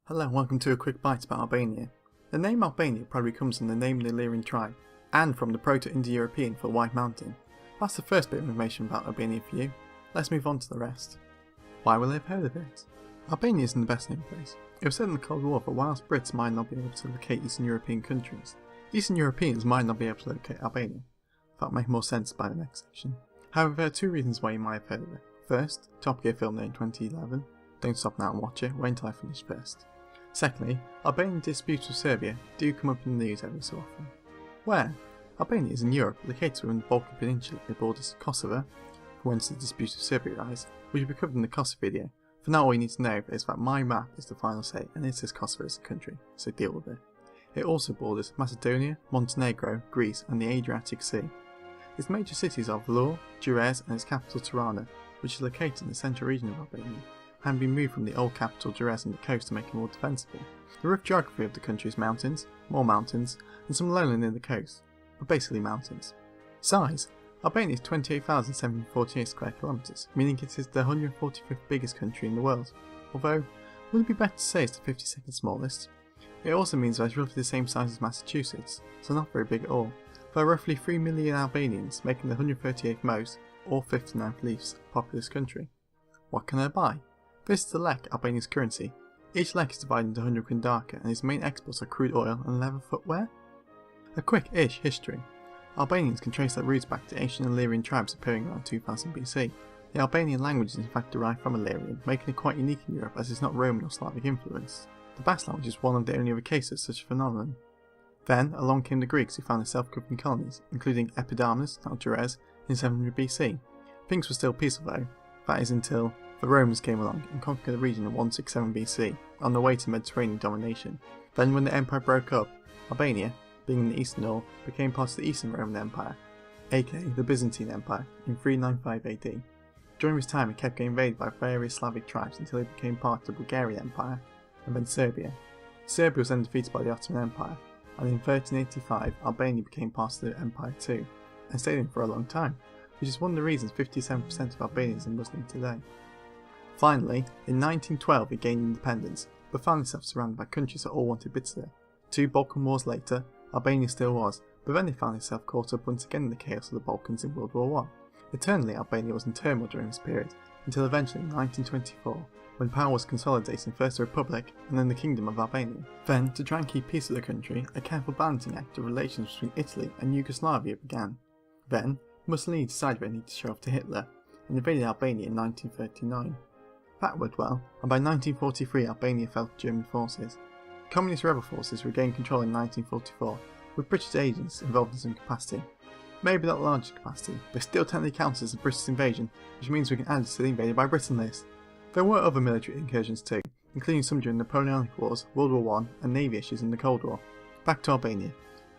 Hello and welcome to a quick bite about Albania. The name Albania probably comes from the name of the Illyrian tribe, and from the Proto-Indo-European for White Mountain. That's the first bit of information about Albania for you. Let's move on to the rest. Why will they have heard of it? Albania isn't the best known place. It was said in the Cold War that whilst Brits might not be able to locate Eastern European countries, Eastern Europeans might not be able to locate Albania. That'll make more sense by the next section. However, there are two reasons why you might have heard of it. First, Top Gear filmed it in 2011. Don't stop now and watch it, wait until I finish first. Secondly, Albanian disputes with Serbia do come up in the news every so often. Where? Albania is in Europe, located within the Balkan Peninsula. It borders Kosovo, from whence the disputes with Serbia arise, which will be covered in the Kosovo video. For now, all you need to know is that my map is the final say, and it says Kosovo as a country, so deal with it. It also borders Macedonia, Montenegro, Greece, and the Adriatic Sea. Its major cities are Vlorë, Durrës, and its capital Tirana, which is located in the central region of Albania, having been moved from the old capital Durrës on the coast to make it more defensible. The rough geography of the country is mountains, more mountains, and some lowland near the coast, but basically mountains. Size: Albania is 28,748 square kilometres, meaning it is the 145th biggest country in the world, although, would it be better to say it's the 52nd smallest? It also means that it's roughly the same size as Massachusetts, so not very big at all. There are roughly 3 million Albanians, making the 138th most, or 59th least, populous country. What can I buy? This is the lek, Albania's currency. Each lek is divided into 100 kundaka, and its main exports are crude oil and leather footwear. A quick-ish history. Albanians can trace their roots back to ancient Illyrian tribes appearing around 2000 BC. The Albanian language is in fact derived from Illyrian, making it quite unique in Europe as it's not Roman or Slavic influenced. The Basque language is one of the only other cases of such a phenomenon. Then, along came the Greeks who founded self-governing colonies, including Epidaurus, not Durrës, in 700 BC. Things were still peaceful though, that is until the Romans came along and conquered the region in 167 BC, on their way to Mediterranean domination. Then when the empire broke up, Albania, being in the eastern north, became part of the Eastern Roman Empire, aka the Byzantine Empire, in 395 AD. During this time it kept getting invaded by various Slavic tribes until it became part of the Bulgarian Empire, and then Serbia. Serbia was then defeated by the Ottoman Empire, and in 1385 Albania became part of the empire too, and stayed in for a long time, which is one of the reasons 57% of Albanians are Muslim today. Finally, in 1912 it gained independence, but found itself surrounded by countries that all wanted bits of it. 2 Balkan Wars later, Albania still was, but then it found itself caught up once again in the chaos of the Balkans in World War I. Eternally, Albania was in turmoil during this period, until eventually in 1924, when power was consolidating first the Republic and then the Kingdom of Albania. Then, to try and keep peace with the country, a careful balancing act of relations between Italy and Yugoslavia began. Then, Mussolini decided they needed to show off to Hitler, and invaded Albania in 1939. That worked well, and by 1943 Albania fell to German forces. Communist rebel forces regained control in 1944, with British agents involved in some capacity. Maybe not the largest capacity, but still technically counts as a British invasion, which means we can add it to the invaded by Britain list. There were other military incursions too, including some during the Napoleonic Wars, World War I, and navy issues in the Cold War. Back to Albania.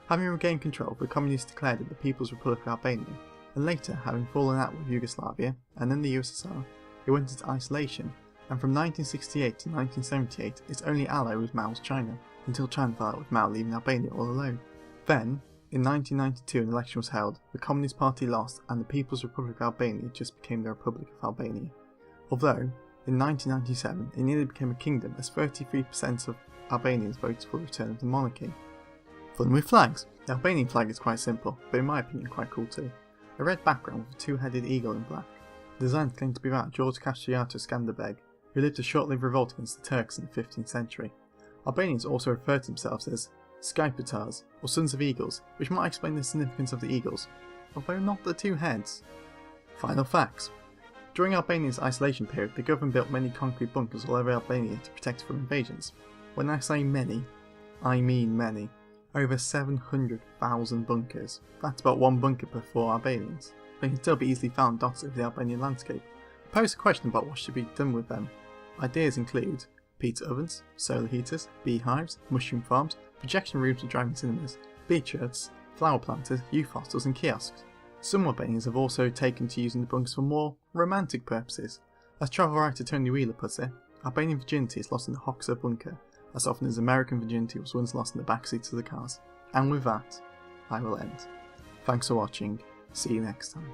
Having regained control, the communists declared it the People's Republic of Albania, and later, having fallen out with Yugoslavia, and then the USSR, it went into isolation, and from 1968 to 1978 its only ally was Mao's China, until China fell out with Mao leaving Albania all alone. Then, in 1992 an election was held, the Communist Party lost and the People's Republic of Albania just became the Republic of Albania. Although, in 1997 it nearly became a kingdom as 33% of Albanians voted for the return of the monarchy. Fun with flags. The Albanian flag is quite simple, but in my opinion quite cool too. A red background with a 2-headed eagle in black. The design claimed to be about George Castriato Skanderbeg, who lived a short-lived revolt against the Turks in the 15th century. Albanians also refer to themselves as Skypatars, or Sons of Eagles, which might explain the significance of the eagles, although not the 2 heads. Final facts. During Albania's isolation period, the government built many concrete bunkers all over Albania to protect it from invasions. When I say many, I mean many. Over 700,000 bunkers. That's about 1 bunker per 4 Albanians. They can still be easily found dotted over the Albanian landscape. I posed a question about what should be done with them. Ideas include pizza ovens, solar heaters, beehives, mushroom farms, projection rooms with driving cinemas, beach huts, flower planters, youth hostels and kiosks. Some Albanians have also taken to using the bunkers for more romantic purposes. As travel writer Tony Wheeler puts it, Albanian virginity is lost in the Hoxha bunker, as often as American virginity was once lost in the backseats of the cars. And with that, I will end. Thanks for watching, see you next time.